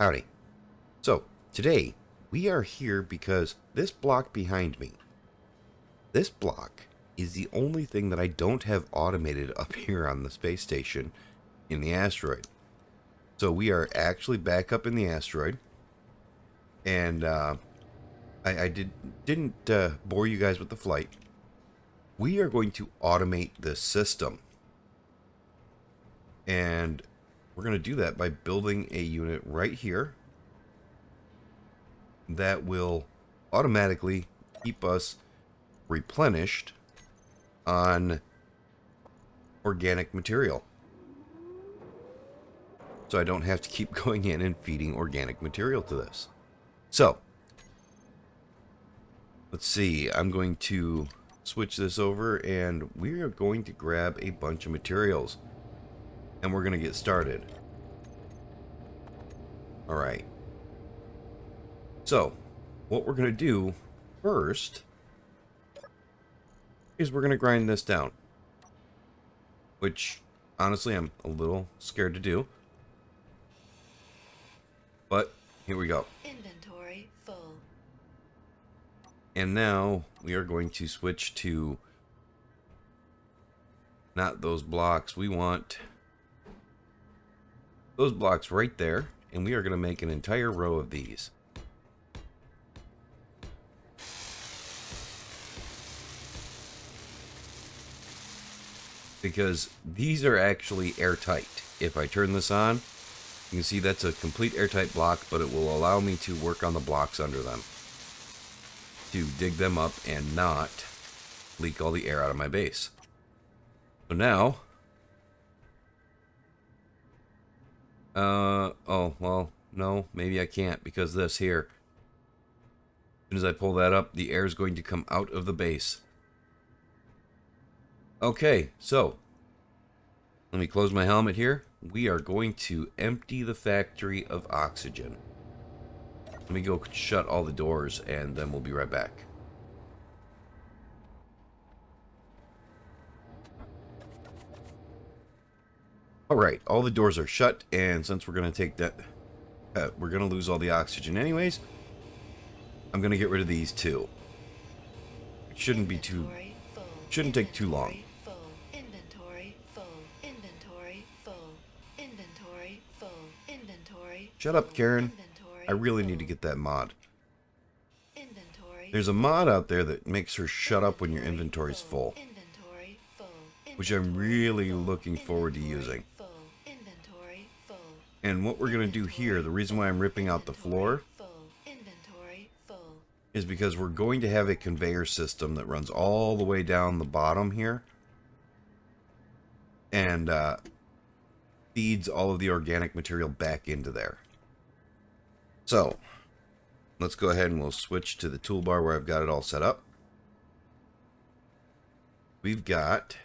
Howdy. So, today, we are here because this block behind me, this block is the only thing that I don't have automated up here on the space station in the asteroid. So we are actually back up in the asteroid, and I didn't bore you guys with the flight. We are going to automate this system, and we're going to do that by building a unit right here that will automatically keep us replenished on organic material. So I don't have to keep going in and feeding organic material to this. So, let's see. I'm going to switch this over, and we are going to grab a bunch of materials. And we're going to get started. Alright. So, what we're going to do first is we're going to grind this down. Which, honestly, I'm a little scared to do. But, here we go. Inventory full. And now, we are going to switch to not those blocks. We want those blocks right there. And we are going to make an entire row of these. Because these are actually airtight. If I turn this on, you can see that's a complete airtight block, but it will allow me to work on the blocks under them. To dig them up and not leak all the air out of my base. So now, oh, well, no, maybe I can't because this here. As soon as I pull that up, the air is going to come out of the base. Okay, so let me close my helmet here. We are going to empty the factory of oxygen. Let me go shut all the doors, and then we'll be right back. Alright, all the doors are shut, and since we're going to take that, we're going to lose all the oxygen anyways, I'm going to get rid of these too. It shouldn't be too, shouldn't take too long. Shut up, Karen. I really need to get that mod. There's a mod out there that makes her shut up when your inventory's full, which I'm really looking forward to using. And what we're going to do here, the reason why I'm ripping out the floor, is because we're going to have a conveyor system that runs all the way down the bottom here and feeds all of the organic material back into there. So, let's go ahead and we'll switch to the toolbar where I've got it all set up. We've got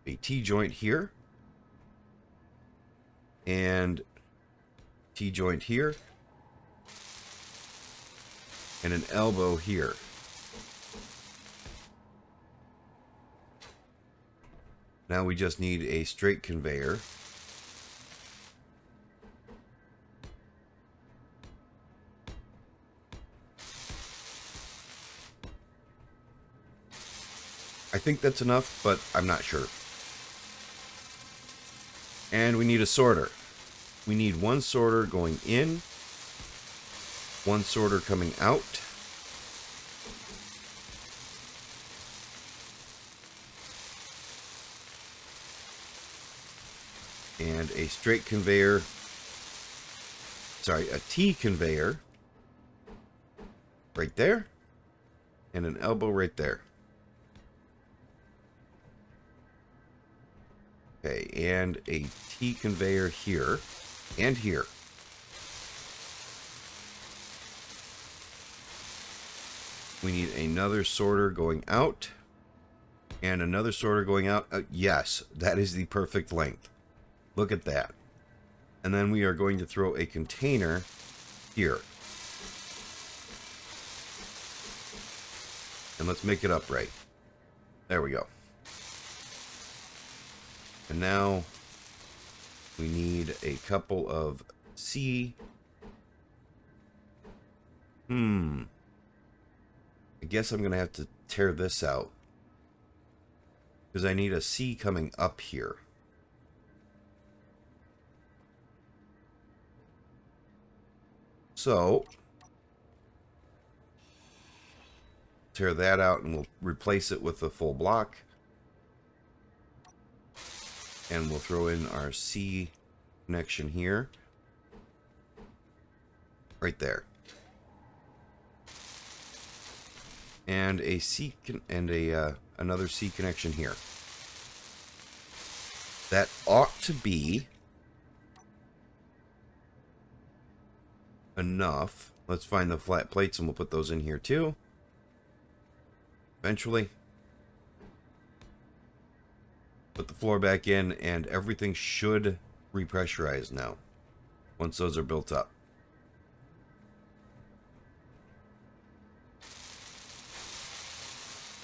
a T-joint here and T-joint here and an elbow here. Now we just need a straight conveyor. I think that's enough, but I'm not sure. And we need a sorter. We need one sorter going in, one sorter coming out, and a straight conveyor, sorry, a T conveyor right there, and an elbow right there. Okay, and a T conveyor here and here. We need another sorter going out and another sorter going out. Yes, that is the perfect length. Look at that. And then we are going to throw a container here. And let's make it upright. There we go. And now We need a couple of C. I guess I'm going to have to tear this out, because I need a C coming up here. So, tear that out and we'll replace it with a full block. And we'll throw in our C connection here. Right there. And a C and another C connection here. That ought to be enough. Let's find the flat plates and we'll put those in here too. Eventually. Put the floor back in and everything should repressurize now once those are built up.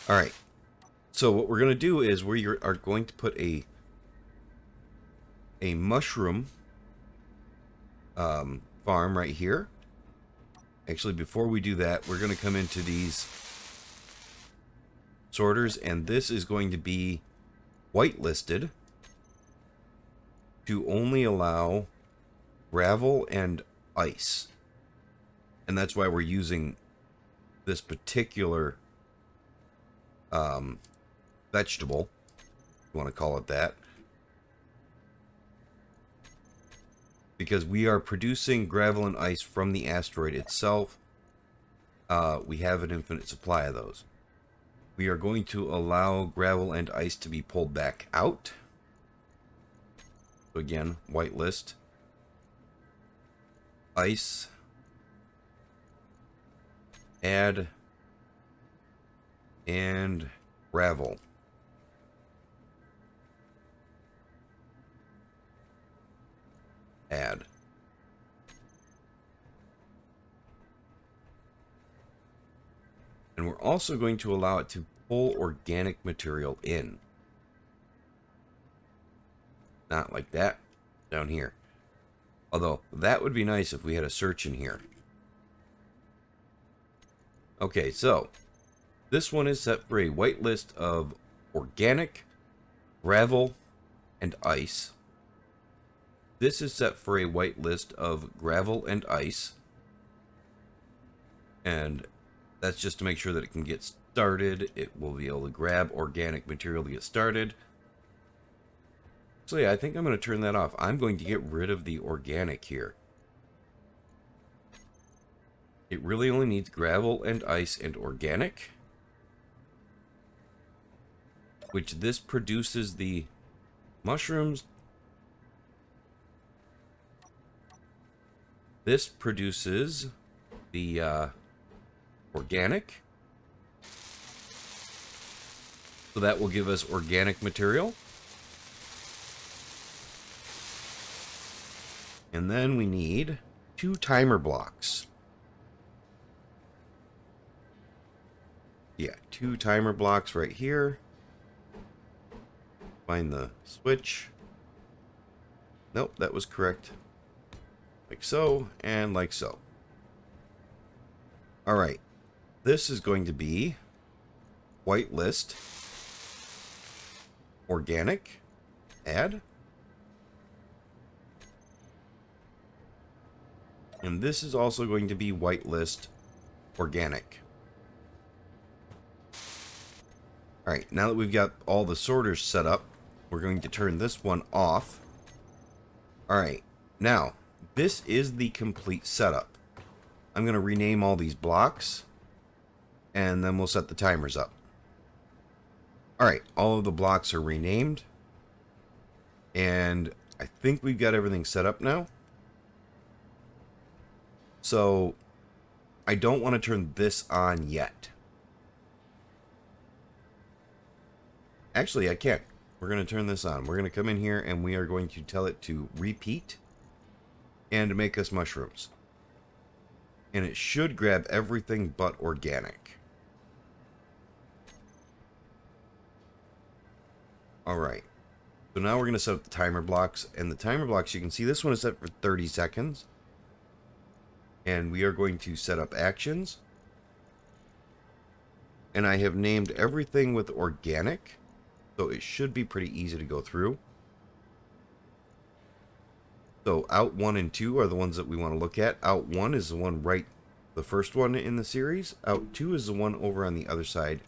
Alright, so what we're going to do is we are going to put a mushroom farm right here. Actually, before we do that, we're going to come into these sorters, and this is going to be whitelisted to only allow gravel and ice. And that's why we're using this particular vegetable, if you want to call it that, because we are producing gravel and ice from the asteroid itself. We have an infinite supply of those. We are going to allow gravel and ice to be pulled back out. So again, whitelist, ice, add, and gravel. Add. And we're also going to allow it to pull organic material in. Not like that down here. Although that would be nice if we had a search in here. Okay, so this one is set for a whitelist of organic, gravel, and ice. This is set for a whitelist of gravel and ice. And that's just to make sure that it can get started. It will be able to grab organic material to get started. So yeah, I think I'm going to turn that off. I'm going to get rid of the organic here. It really only needs gravel and ice and organic, which this produces the mushrooms. This produces the organic. So that will give us organic material. And then we need 2 timer blocks. Yeah, 2 timer blocks right here. Find the switch. Nope, that was correct. Like so, and like so. Alright, this is going to be whitelist, organic, add. And this is also going to be whitelist, organic. Alright, now that we've got all the sorters set up, we're going to turn this one off. Alright, now, this is the complete setup. I'm going to rename all these blocks, and then we'll set the timers up. Alright, all of the blocks are renamed, and I think we've got everything set up now. So, I don't want to turn this on yet. Actually, I can't. We're going to turn this on. We're going to come in here and we are going to tell it to repeat and make us mushrooms. And it should grab everything but organic. Alright. So now we're going to set up the timer blocks. And the timer blocks, you can see this one is set for 30 seconds. And we are going to set up actions. And I have named everything with organic. So it should be pretty easy to go through. So out 1 and 2 are the ones that we want to look at. Out 1 is the one right, the first one in the series. Out 2 is the one over on the other side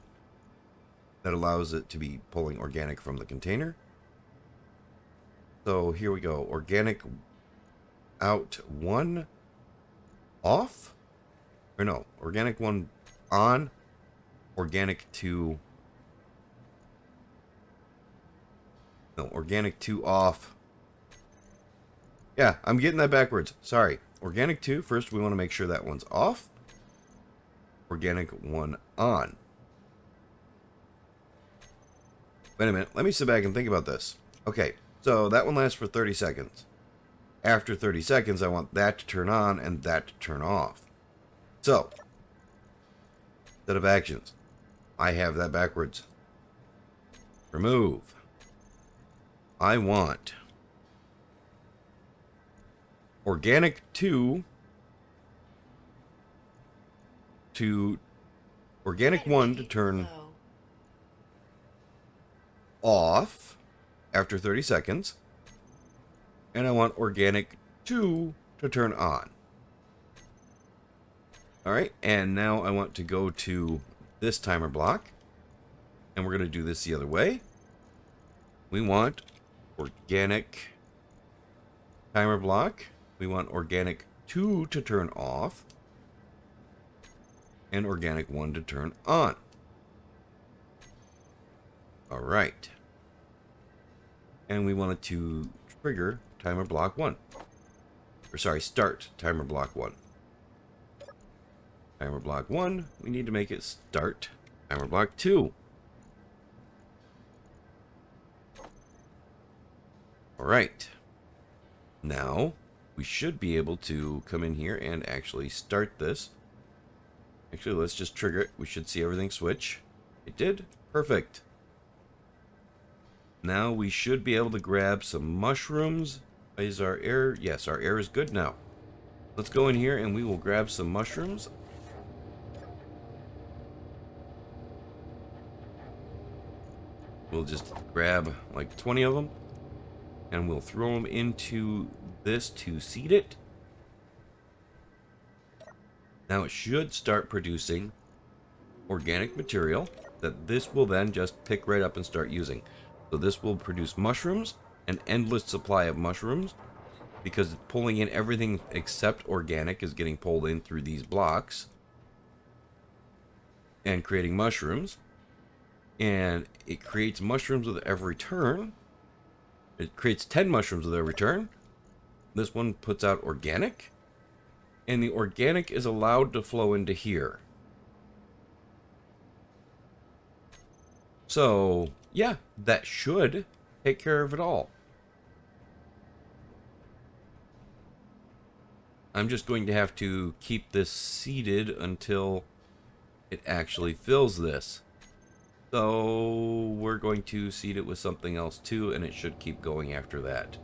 that allows it to be pulling organic from the container. So here we go. Organic out 1 off. Or no, organic 1 on. Organic 2. No, organic 2 off. Yeah, I'm getting that backwards. Sorry. Organic 2, first we want to make sure that one's off. Organic 1 on. Wait a minute. Let me sit back and think about this. Okay, so that one lasts for 30 seconds. After 30 seconds, I want that to turn on and that to turn off. So, set of actions. I have that backwards. Remove. I want organic 2 to organic 1 to turn off after 30 seconds. And I want organic 2 to turn on. Alright, and now I want to go to this timer block. And we're going to do this the other way. We want organic timer block. We want organic 2 to turn off. And organic 1 to turn on. Alright. And we want it to trigger timer block 1. Or sorry, start timer block 1. Timer block 1, we need to make it start timer block 2. Alright. Now, we should be able to come in here and actually start this. Actually, let's just trigger it. We should see everything switch. It did. Perfect. Now we should be able to grab some mushrooms. Is our air? Yes, our air is good now. Let's go in here and we will grab some mushrooms. We'll just grab like 20 of them. And we'll throw them into this to seed it. Now it should start producing organic material that this will then just pick right up and start using. So this will produce mushrooms, an endless supply of mushrooms, because pulling in everything except organic is getting pulled in through these blocks and creating mushrooms. And it creates mushrooms with every turn. It creates 10 mushrooms with every turn. This one puts out organic. And the organic is allowed to flow into here. So, yeah, that should take care of it all. I'm just going to have to keep this seated until it actually fills this. So we're going to seed it with something else too, and it should keep going after that.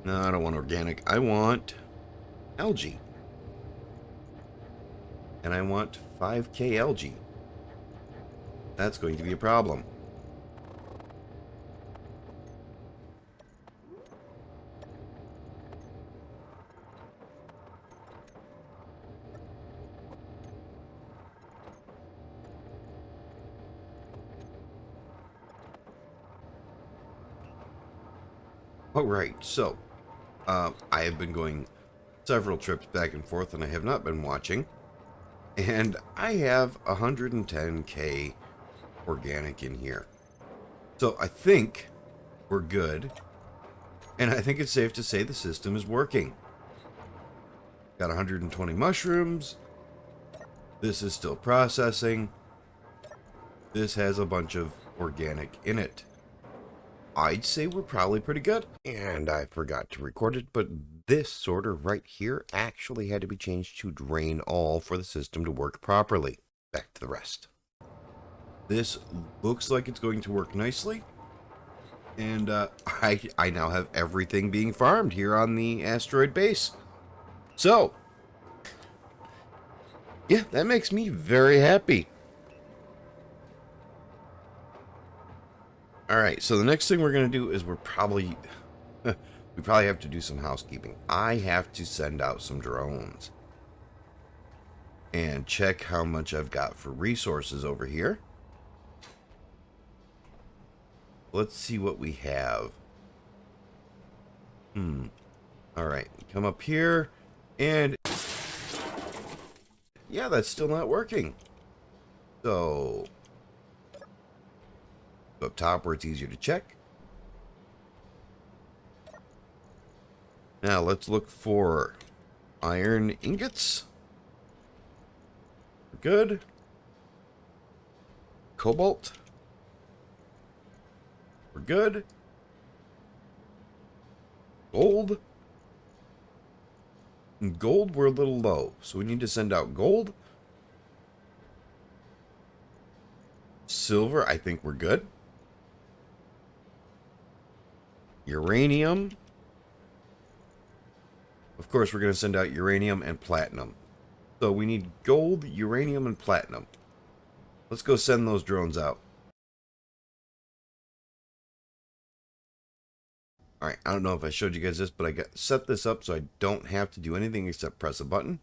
No, I don't want organic. I want algae. And I want 5K algae. That's going to be a problem. Alright, so I have been going several trips back and forth and I have not been watching. And I have 110K organic in here. So I think we're good. And I think it's safe to say the system is working. Got 120 mushrooms. This is still processing. This has a bunch of organic in it. I'd say we're probably pretty good. And I forgot to record it, but this sorter right here actually had to be changed to drain all for the system to work properly. Back to the rest. This looks like it's going to work nicely. And I now have everything being farmed here on the asteroid base. So, yeah, that makes me very happy. Alright, so the next thing we're going to do is we probably have to do some housekeeping. I have to send out some drones and check how much I've got for resources over here. Let's see what we have. Alright, come up here, and yeah, that's still not working. So, go up top where it's easier to check. Now let's look for iron ingots. Good. Cobalt. We're good. Gold. Gold, we're a little low, so we need to send out gold. Silver, I think we're good. Uranium. Of course, we're going to send out uranium and platinum. So we need gold, uranium, and platinum. Let's go send those drones out. Alright, I don't know if I showed you guys this, but I set this up so I don't have to do anything except press a button.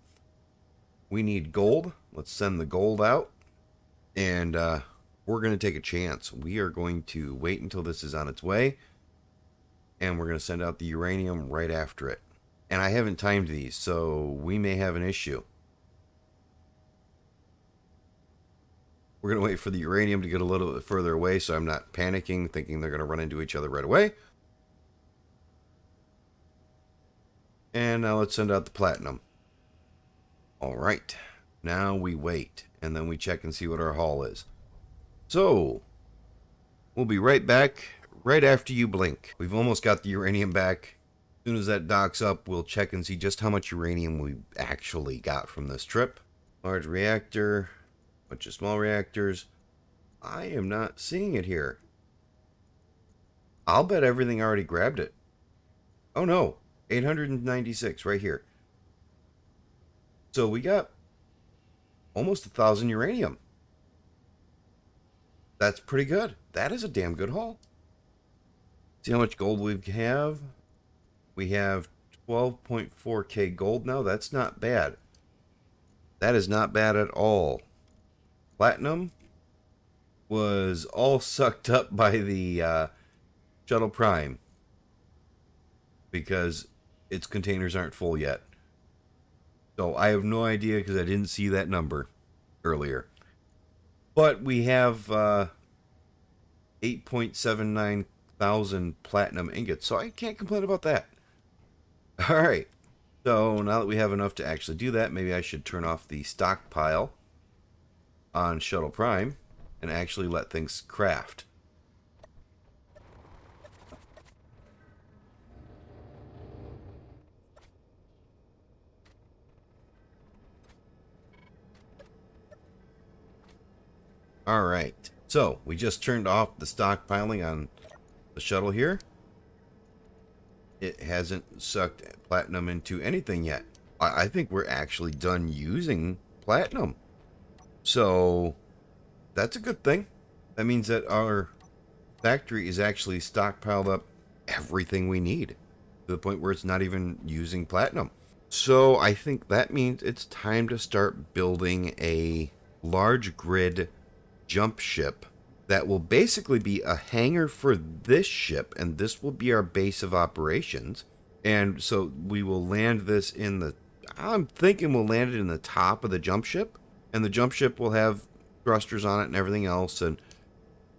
We need gold. Let's send the gold out. And we're going to take a chance. We are going to wait until this is on its way. And we're going to send out the uranium right after it. And I haven't timed these, so we may have an issue. We're going to wait for the uranium to get a little bit further away so I'm not panicking, thinking they're going to run into each other right away. And now let's send out the platinum. Alright, now we wait, and then we check and see what our haul is. So, we'll be right back, right after you blink. We've almost got the uranium back. As soon as that docks up, we'll check and see just how much uranium we actually got from this trip. Large reactor, bunch of small reactors. I am not seeing it here. I'll bet everything already grabbed it. Oh no, 896 right here. So we got almost 1,000 uranium. That's pretty good. That is a damn good haul. See how much gold we have? We have 12.4k gold now. That's not bad. That is not bad at all. Platinum was all sucked up by the Shuttle Prime because its containers aren't full yet. So I have no idea because I didn't see that number earlier. But we have 8.79 thousand platinum ingots, so I can't complain about that. Alright, so now that we have enough to actually do that, maybe I should turn off the stockpile on Shuttle Prime and actually let things craft. Alright, so we just turned off the stockpiling on the shuttle here. It hasn't sucked platinum into anything yet. I think we're actually done using platinum. So that's a good thing. That means that our factory is actually stockpiled up everything we need to the point where it's not even using platinum. So I think that means it's time to start building a large grid jump ship that will basically be a hangar for this ship, and this will be our base of operations. And so we will land this in the, I'm thinking we'll land it in the top of the jump ship, and the jump ship will have thrusters on it and everything else, and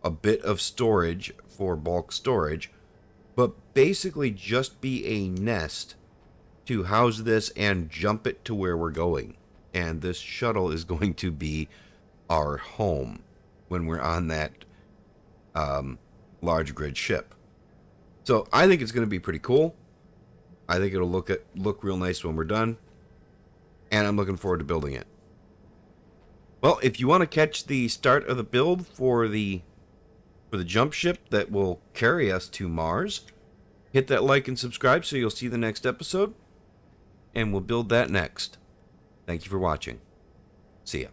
a bit of storage for bulk storage, but basically just be a nest to house this and jump it to where we're going. And this shuttle is going to be our home when we're on that large grid ship. So I think it's going to be pretty cool. I think it'll look real nice when we're done, and I'm looking forward to building it. Well, if you want to catch the start of the build for the jump ship that will carry us to Mars, hit that like and subscribe so you'll see the next episode, and we'll build that next. Thank you for watching. See ya.